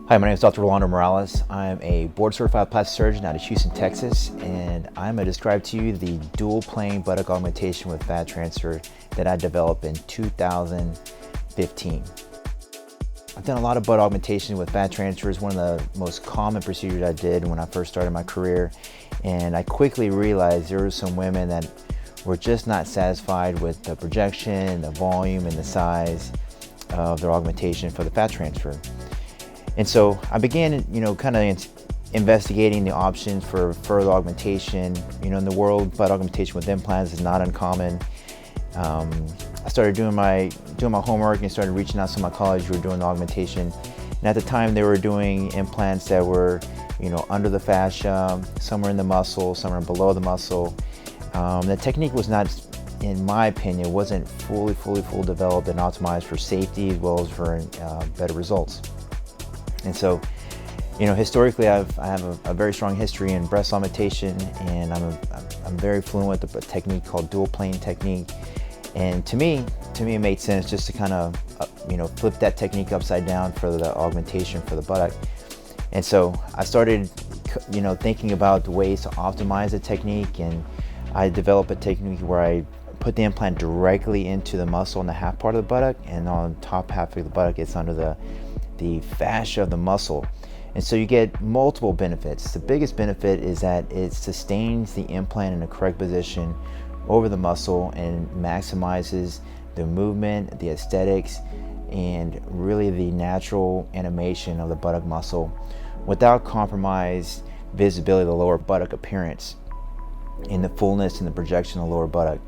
Hi, my name is Dr. Rolando Morales. I'm a board-certified plastic surgeon out of Houston, Texas, and I'm going to describe to you the dual plane buttock augmentation with fat transfer that I developed in 2015. I've done a lot of butt augmentation with fat transfer. It's one of the most common procedures I did when I first started my career, and I quickly realized there were some women that were just not satisfied with the projection, the volume, and the size of their augmentation for the fat transfer. And so I began, investigating the options for further augmentation. In the world, butt augmentation with implants is not uncommon. I started doing my homework and started reaching out to my colleagues who were doing the augmentation. And at the time, they were doing implants that were, under the fascia, somewhere in the muscle, somewhere below the muscle. The technique was not, in my opinion, wasn't fully developed and optimized for safety as well as for better results. And so, historically, I have a very strong history in breast augmentation, and I'm very fluent with a technique called dual plane technique. And to me, it made sense just to kind of, flip that technique upside down for the augmentation for the buttock. And so I started, thinking about the ways to optimize the technique, and I developed a technique where I put the implant directly into the muscle in the half part of the buttock, and on the top half of the buttock, it's under the fascia of the muscle. And so you get multiple benefits. The biggest benefit is that it sustains the implant in the correct position over the muscle and maximizes the movement, the aesthetics, and really the natural animation of the buttock muscle without compromise visibility of the lower buttock appearance in the fullness and the projection of the lower buttock.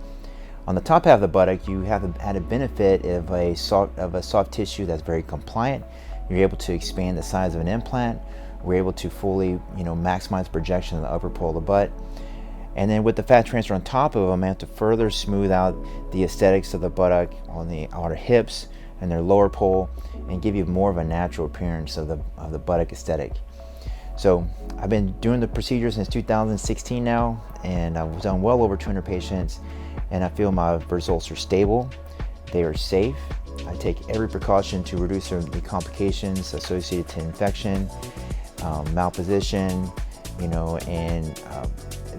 On the top half of the buttock, you have the added benefit of a soft tissue that's very compliant. You're able to expand the size of an implant. We're able to fully, maximize projection of the upper pole of the butt. And then with the fat transfer on top of them, I have to further smooth out the aesthetics of the buttock on the outer hips and their lower pole, and give you more of a natural appearance of the buttock aesthetic. So I've been doing the procedure since 2016 now, and I've done well over 200 patients, and I feel my results are stable, they are safe. I take every precaution to reduce the complications associated to infection, malposition, and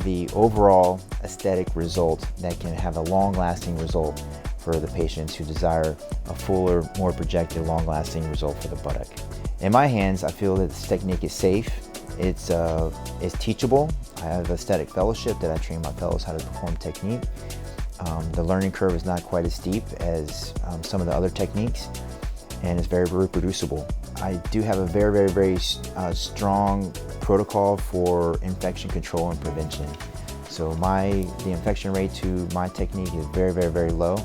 the overall aesthetic result that can have a long-lasting result for the patients who desire a fuller, more projected, long-lasting result for the buttock. In my hands, I feel that this technique is safe. It's teachable. I have aesthetic fellowship that I train my fellows how to perform technique. The learning curve is not quite as steep as some of the other techniques, and it's very reproducible. I do have a very strong protocol for infection control and prevention. So the infection rate to my technique is very low,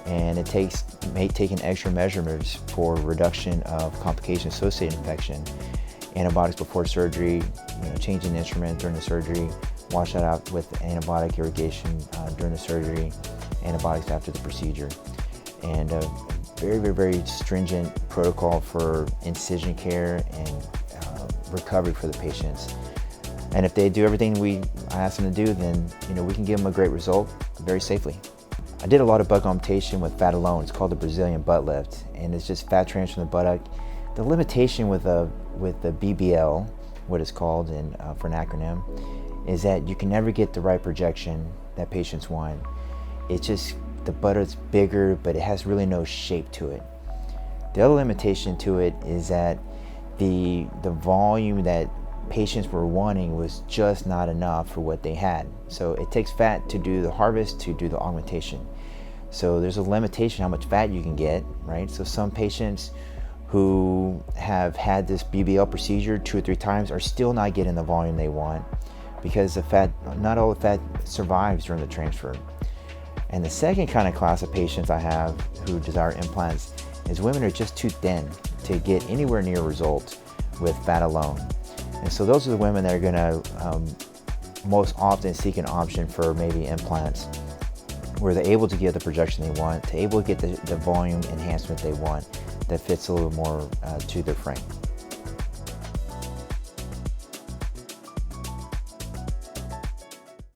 and it may take extra measurements for reduction of complications associated with infection. Antibiotics before surgery, changing the instrument during the surgery, wash that out with antibiotic irrigation during the surgery, antibiotics after the procedure, and a very stringent protocol for incision care and recovery for the patients. And if they do everything I ask them to do, then we can give them a great result very safely. I did a lot of butt augmentation with fat alone. It's called the Brazilian butt lift, and it's just fat transfer from the buttock. The limitation with the BBL, what it's called for an acronym, is that you can never get the right projection that patients want. It's just the buttoc's bigger, but it has really no shape to it. The other limitation to it is that the volume that patients were wanting was just not enough for what they had. So it takes fat to do the harvest, to do the augmentation. So there's a limitation how much fat you can get, right? So some patients who have had this BBL procedure 2 or 3 times are still not getting the volume they want, because not all the fat survives during the transfer. And the second kind of class of patients I have who desire implants is women who are just too thin to get anywhere near result with fat alone. And so those are the women that are gonna most often seek an option for maybe implants, where they're able to get the projection they want, to able to get the volume enhancement they want that fits a little more to their frame.